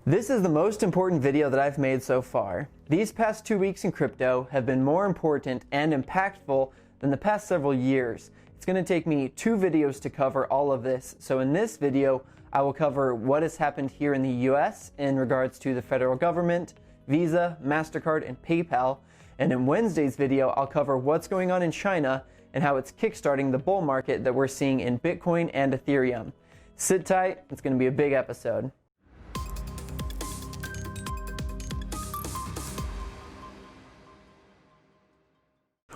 This is the most important video that I've made so far. These past 2 weeks in crypto have been more important and impactful than the past several years. It's going to take me 2 videos to cover all of this. So in this video, I will cover what has happened here in the US in regards to the federal government, Visa, Mastercard, and PayPal. And in Wednesday's video, I'll cover what's going on in China and how it's kickstarting the bull market that we're seeing in Bitcoin and Ethereum. Sit tight, it's going to be a big episode.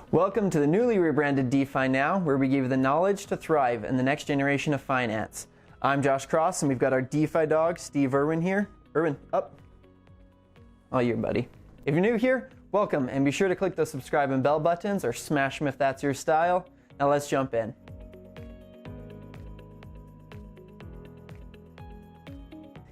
Welcome to the newly rebranded DeFi Now, where we give you the knowledge to thrive in the next generation of finance. I'm Josh Cross, and we've got our DeFi dog, Steve Irwin here. Irwin, up. All you, buddy. If you're new here, welcome, and be sure to click those subscribe and bell buttons, or smash them if that's your style. Now let's jump in.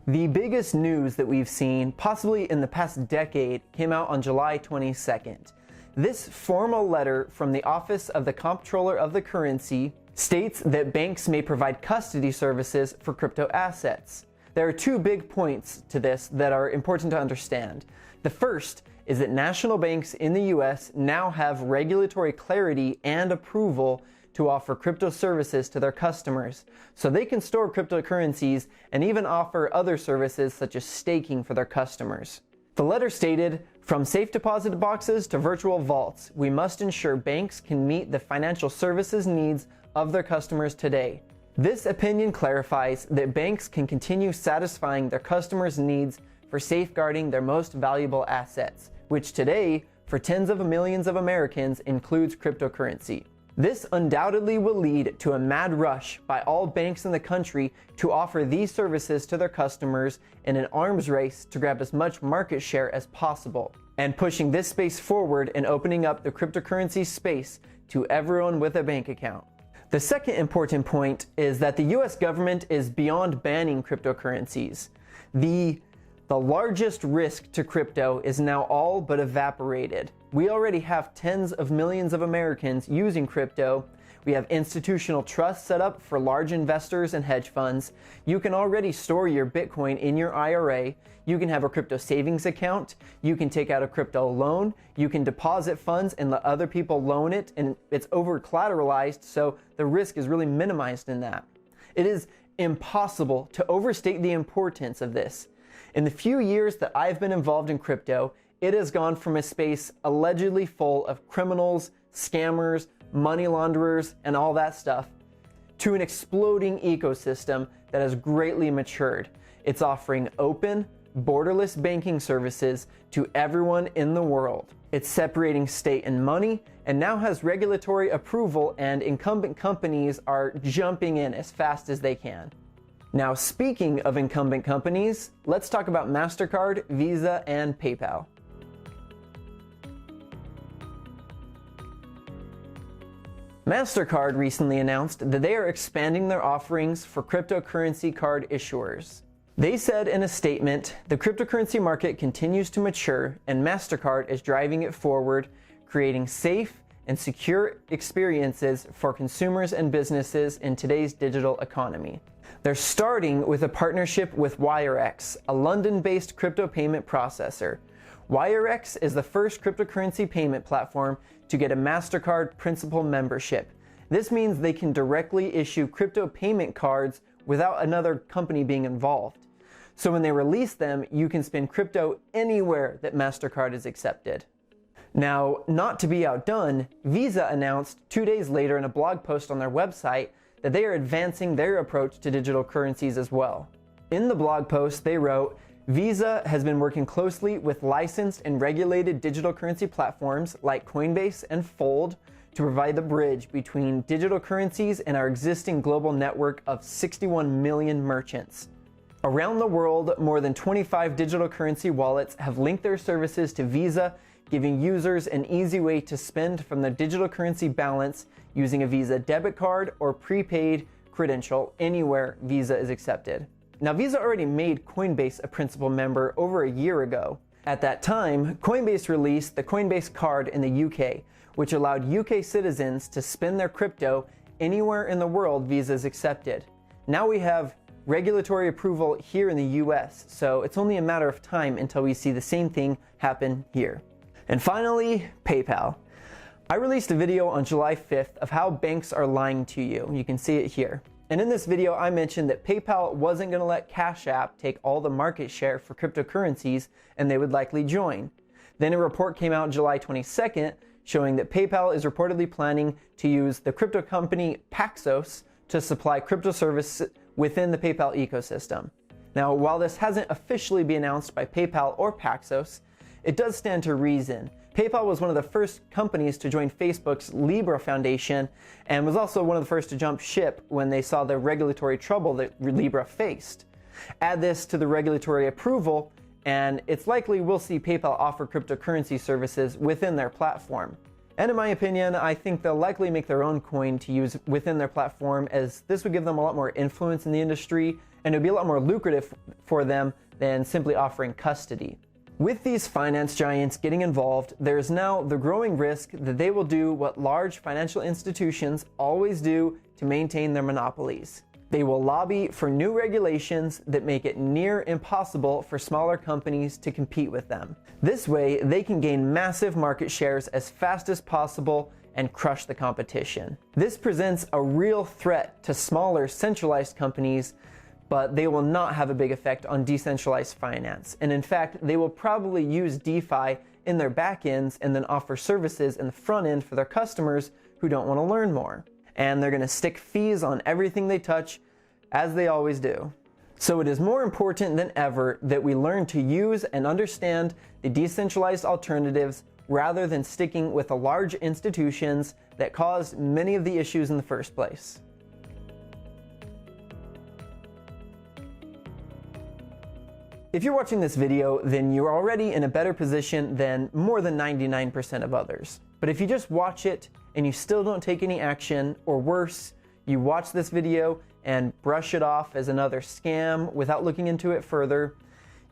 The biggest news that we've seen, possibly in the past decade, came out on July 22nd. This formal letter from the Office of the Comptroller of the Currency states that banks may provide custody services for crypto assets. There are 2 big points to this that are important to understand. The first is that national banks in the US now have regulatory clarity and approval to offer crypto services to their customers, so they can store cryptocurrencies and even offer other services such as staking for their customers. The letter stated, "From safe deposit boxes to virtual vaults, we must ensure banks can meet the financial services needs of their customers today." This opinion clarifies that banks can continue satisfying their customers' needs for safeguarding their most valuable assets, which today, for tens of millions of Americans, includes cryptocurrency. This undoubtedly will lead to a mad rush by all banks in the country to offer these services to their customers in an arms race to grab as much market share as possible, and pushing this space forward and opening up the cryptocurrency space to everyone with a bank account. The second important point is that the US government is beyond banning cryptocurrencies. The largest risk to crypto is now all but evaporated. We already have tens of millions of Americans using crypto. We have institutional trusts set up for large investors and hedge funds. You can already store your Bitcoin in your IRA. You can have a crypto savings account. You can take out a crypto loan. You can deposit funds and let other people loan it, and it's over collateralized, so the risk is really minimized in that. It is impossible to overstate the importance of this. In the few years that I've been involved in crypto, it has gone from a space allegedly full of criminals, scammers, money launderers, and all that stuff, to an exploding ecosystem that has greatly matured. It's offering open, borderless banking services to everyone in the world. It's separating state and money, and now has regulatory approval, and incumbent companies are jumping in as fast as they can. Now, speaking of incumbent companies, let's talk about Mastercard, Visa, and PayPal. Mastercard recently announced that they are expanding their offerings for cryptocurrency card issuers. They said in a statement, "The cryptocurrency market continues to mature, and Mastercard is driving it forward, creating safe and secure experiences for consumers and businesses in today's digital economy." They're starting with a partnership with WireX, a London-based crypto payment processor. WireX is the first cryptocurrency payment platform to get a Mastercard Principal membership. This means they can directly issue crypto payment cards without another company being involved. So when they release them, you can spend crypto anywhere that Mastercard is accepted. Now, not to be outdone, Visa announced 2 days later in a blog post on their website that they are advancing their approach to digital currencies as well. In the blog post, they wrote, "Visa has been working closely with licensed and regulated digital currency platforms like Coinbase and Fold to provide the bridge between digital currencies and our existing global network of 61 million merchants. Around the world, more than 25 digital currency wallets have linked their services to Visa, giving users an easy way to spend from their digital currency balance using a Visa debit card or prepaid credential anywhere Visa is accepted." Now, Visa already made Coinbase a principal member over a year ago. At that time, Coinbase released the Coinbase card in the UK, which allowed UK citizens to spend their crypto anywhere in the world Visa is accepted. Now we have regulatory approval here in the US, so it's only a matter of time until we see the same thing happen here. And finally, PayPal. I released a video on July 5th of how banks are lying to you. You can see it here. And in this video, I mentioned that PayPal wasn't going to let Cash App take all the market share for cryptocurrencies, and they would likely join. Then a report came out July 22nd showing that PayPal is reportedly planning to use the crypto company Paxos to supply crypto services within the PayPal ecosystem. Now, while this hasn't officially been announced by PayPal or Paxos, it does stand to reason. PayPal was one of the first companies to join Facebook's Libra Foundation and was also one of the first to jump ship when they saw the regulatory trouble that Libra faced. Add this to the regulatory approval, and it's likely we'll see PayPal offer cryptocurrency services within their platform. And in my opinion, I think they'll likely make their own coin to use within their platform, as this would give them a lot more influence in the industry, and it would be a lot more lucrative for them than simply offering custody. With these finance giants getting involved, there is now the growing risk that they will do what large financial institutions always do to maintain their monopolies. They will lobby for new regulations that make it near impossible for smaller companies to compete with them. This way, they can gain massive market shares as fast as possible and crush the competition. This presents a real threat to smaller centralized companies, but they will not have a big effect on decentralized finance. And in fact, they will probably use DeFi in their backends and then offer services in the front end for their customers who don't want to learn more. And they're going to stick fees on everything they touch, as they always do. So it is more important than ever that we learn to use and understand the decentralized alternatives rather than sticking with the large institutions that caused many of the issues in the first place. If you're watching this video, then you're already in a better position than more than 99% of others. But if you just watch it and you still don't take any action, or worse, you watch this video and brush it off as another scam without looking into it further,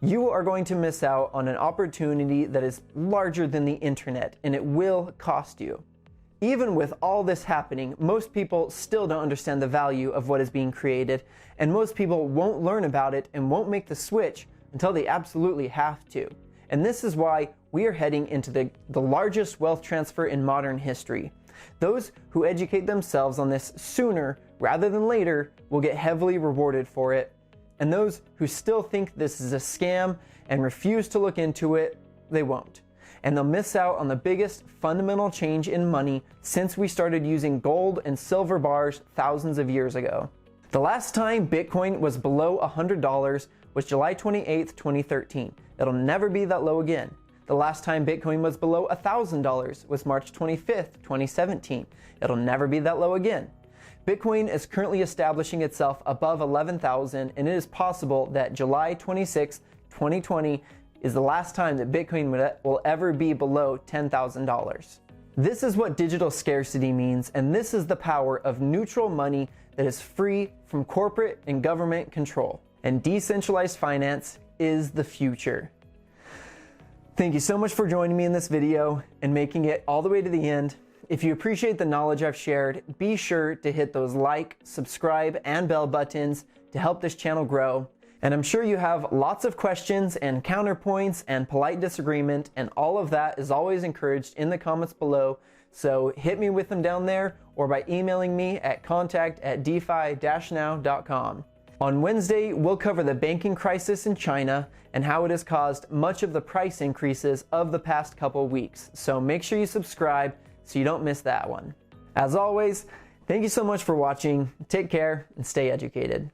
you are going to miss out on an opportunity that is larger than the internet, and it will cost you. Even with all this happening, most people still don't understand the value of what is being created, and most people won't learn about it and won't make the switch until they absolutely have to. And this is why we are heading into the largest wealth transfer in modern history. Those who educate themselves on this sooner rather than later will get heavily rewarded for it. And those who still think this is a scam and refuse to look into it, they won't. And they'll miss out on the biggest fundamental change in money since we started using gold and silver bars thousands of years ago. The last time Bitcoin was below $100 was July 28th, 2013. It'll never be that low again. The last time Bitcoin was below $1,000 was March 25th, 2017. It'll never be that low again. Bitcoin is currently establishing itself above 11,000, and it is possible that July 26th, 2020 is the last time that Bitcoin will ever be below $10,000. This is what digital scarcity means, and this is the power of neutral money that is free from corporate and government control. And decentralized finance is the future. Thank you so much for joining me in this video and making it all the way to the end. If you appreciate the knowledge I've shared, be sure to hit those like, subscribe, and bell buttons to help this channel grow. And I'm sure you have lots of questions and counterpoints and polite disagreement, and all of that is always encouraged in the comments below. So hit me with them down there or by emailing me at contact@defi-now.com. On Wednesday, we'll cover the banking crisis in China and how it has caused much of the price increases of the past couple weeks. So make sure you subscribe so you don't miss that one. As always, thank you so much for watching. Take care and stay educated.